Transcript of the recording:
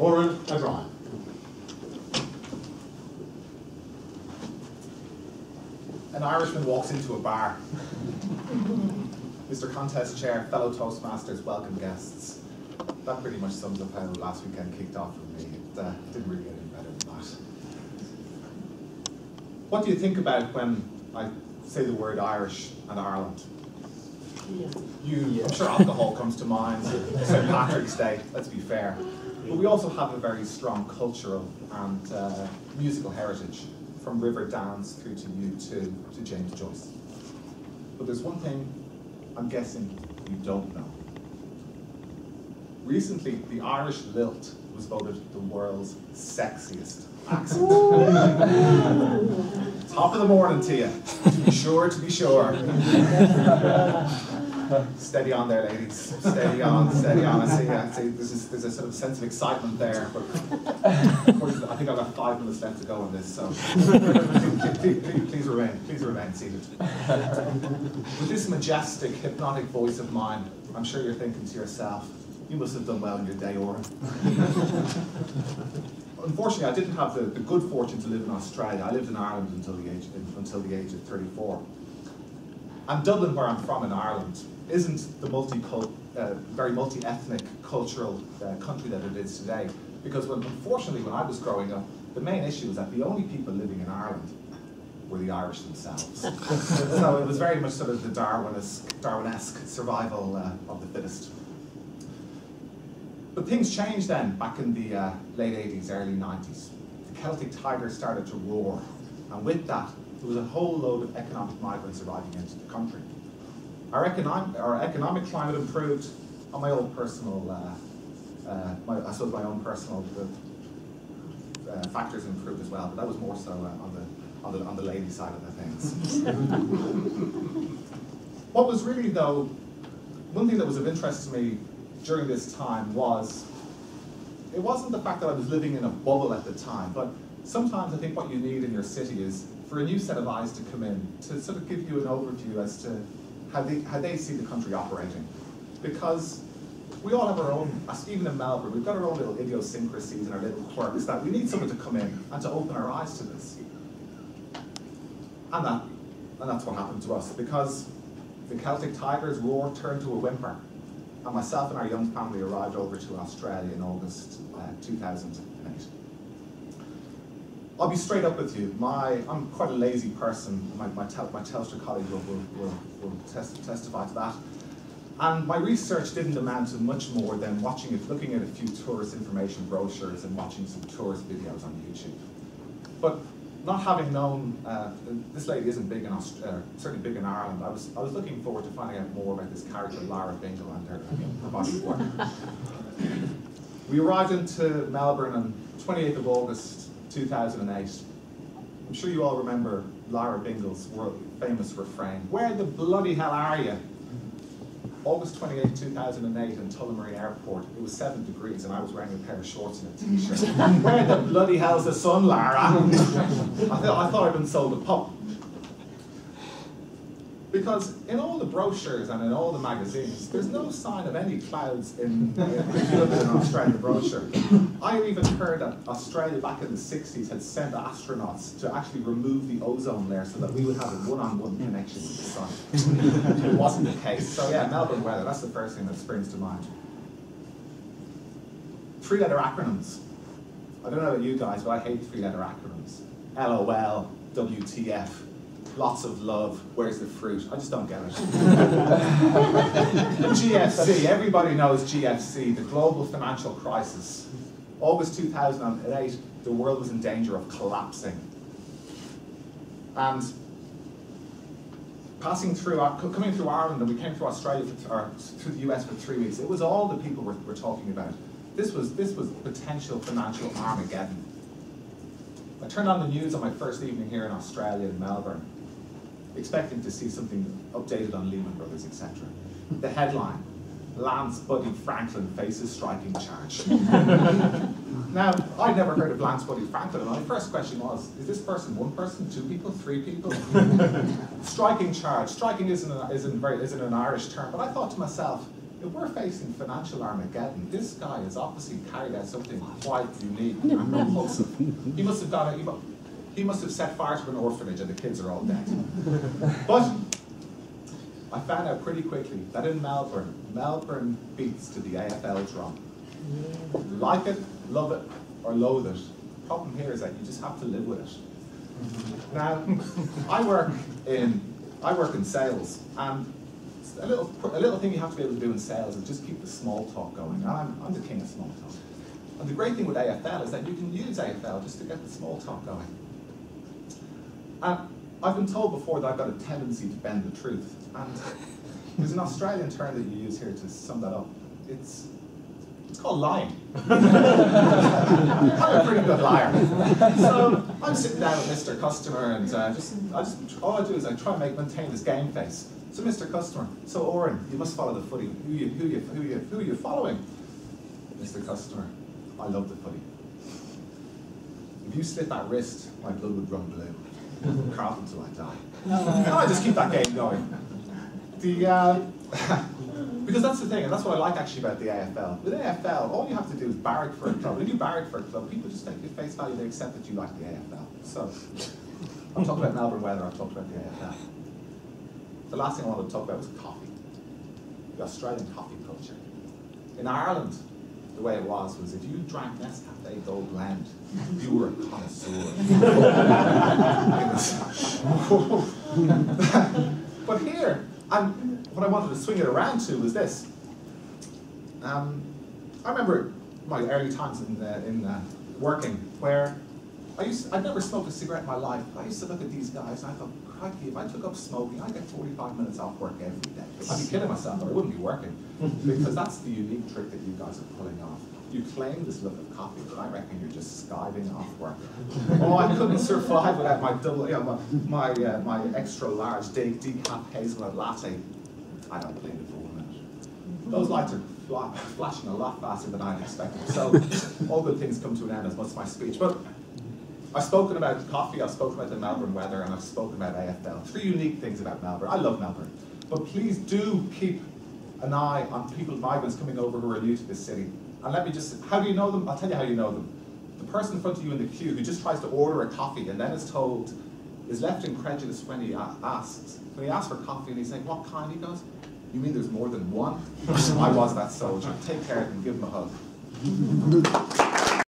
Odhran. An Irishman walks into a bar. Mr. Contest Chair, fellow Toastmasters, welcome guests. That pretty much sums up how last weekend kicked off for me. It didn't really get any better than that. What do you think about when I say the word Irish and Ireland? I'm sure alcohol comes to mind, St. Patrick's Day, let's be fair. But we also have a very strong cultural and musical heritage, from River Downs through to U2 to James Joyce. But there's one thing I'm guessing you don't know. Recently, the Irish lilt was voted the world's sexiest accent. Top of the morning to you, to be sure, to be sure. Steady on there, ladies. Steady on, steady on. I see there's a sort of sense of excitement there, but I think I've got 5 minutes left to go on this, so please remain seated. With this majestic, hypnotic voice of mine, I'm sure you're thinking to yourself, you must have done well in your day, Odhran. Unfortunately, I didn't have the good fortune to live in Australia. I lived in Ireland until the age of 34. And Dublin, where I'm from in Ireland, isn't the very multi-ethnic cultural country that it is today. Because unfortunately, when I was growing up, the main issue was that the only people living in Ireland were the Irish themselves. So it was very much sort of the Darwinesque survival of the fittest. But things changed then, back in the late 80s, early 90s. The Celtic tiger started to roar, and with that, there was a whole load of economic migrants arriving into the country. Our economic climate improved, and my own personal, my own personal factors improved as well, but that was more so on the lady side of the things. What was really, though, one thing that was of interest to me during this time was, it wasn't the fact that I was living in a bubble at the time, but sometimes I think what you need in your city is for a new set of eyes to come in, to sort of give you an overview as to how they see the country operating. Because we all have our own, even in Melbourne, we've got our own little idiosyncrasies and our little quirks that we need someone to come in and to open our eyes to this. And that's what happened to us, because the Celtic tiger's roar turned to a whimper. And myself and our young family arrived over to Australia in August 2008. I'll be straight up with you. I'm quite a lazy person. My Telstra colleague will testify to that. And my research didn't amount to much more than looking at a few tourist information brochures and watching some tourist videos on YouTube. But not having known, this lady isn't big in certainly big in Ireland, I was looking forward to finding out more about this character, Lara Bingle, and her body of work. We arrived into Melbourne on 28th of August 2008. I'm sure you all remember Lara Bingle's famous refrain, "Where the bloody hell are you?" August 28, 2008 in Tullamarine Airport, it was 7 degrees and I was wearing a pair of shorts and a t-shirt. "Where the bloody hell's the sun, Lara?" I thought I'd been sold a pup. Because in all the brochures and in all the magazines, there's no sign of any clouds in an Australian brochure. I had even heard that Australia back in the 60s had sent astronauts to actually remove the ozone layer so that we would have a one-on-one connection with the sun. It wasn't the case. So yeah, Melbourne weather, that's the first thing that springs to mind. 3-letter acronyms. I don't know about you guys, but I hate 3-letter acronyms. LOL, WTF. Lots of love, where's the fruit? I just don't get it. GFC, everybody knows GFC, the global financial crisis. August 2008, the world was in danger of collapsing. And coming through Ireland, and we came through Australia, through the US for 3 weeks, it was all the people we're talking about. This was potential financial Armageddon. I turned on the news on my first evening here in Australia, in Melbourne, expecting to see something updated on Lehman Brothers, etc. The headline, "Lance Buddy Franklin faces striking charge." Now, I'd never heard of Lance Buddy Franklin, and my first question was, is this person 1 person, 2 people, 3 people? Striking charge. Striking isn't an Irish term, but I thought to myself, if we're facing financial Armageddon, this guy has obviously carried out something quite unique and repulsive. He must have set fire to an orphanage and the kids are all dead. But I found out pretty quickly that in Melbourne beats to the AFL drum. Like it, love it, or loathe it. The problem here is that you just have to live with it. Now, I work in sales, and a little thing you have to be able to do in sales is just keep the small talk going. I'm the king of small talk. And the great thing with AFL is that you can use AFL just to get the small talk going. And I've been told before that I've got a tendency to bend the truth. And there's an Australian term that you use here to sum that up. It's called lying. I'm a pretty good liar. So I'm sitting down with Mr. Customer, and all I do is I try and maintain this game face. So Mr. Customer, so Odhran, you must follow the footy. Who are you following? Mr. Customer, I love the footy. If you slit that wrist, my blood would run blue. Carlton till I die. And I just keep that game going. Because that's the thing, and that's what I like actually about the AFL. With AFL, all you have to do is barrack for a club. When you barrack for a club, people just take your face value, they accept that you like the AFL. So, I'm talking about Melbourne weather, I've talked about the AFL. The last thing I wanted to talk about was coffee. The Australian coffee culture. In Ireland, the way it was if you drank Nescafe Gold Blend, you were a connoisseur. But here, what I wanted to swing it around to was this. I remember my early times in working where I'd never smoked a cigarette in my life. I used to look at these guys and I thought, crikey, if I took up smoking, I'd get 45 minutes off work every day. I'd be kidding myself, or I wouldn't be working. Because that's the unique trick that you guys are pulling off. You claim this look of coffee, but I reckon you're just skiving off work. Oh, I couldn't survive without my my extra large decaf hazelnut latte. I don't blame it for 1 minute. Those lights are flashing a lot faster than I'd expected. So all good things come to an end, as much as my speech. But I've spoken about coffee, I've spoken about the Melbourne weather, and I've spoken about AFL. 3 unique things about Melbourne. I love Melbourne. But please do keep an eye on migrants coming over who are new to this city. And let me just, how do you know them? I'll tell you how you know them. The person in front of you in the queue who just tries to order a coffee and then is left incredulous when he asks. When he asks for coffee and he's saying, what kind? He goes, you mean there's more than one? I was that soldier. Take care and give him a hug.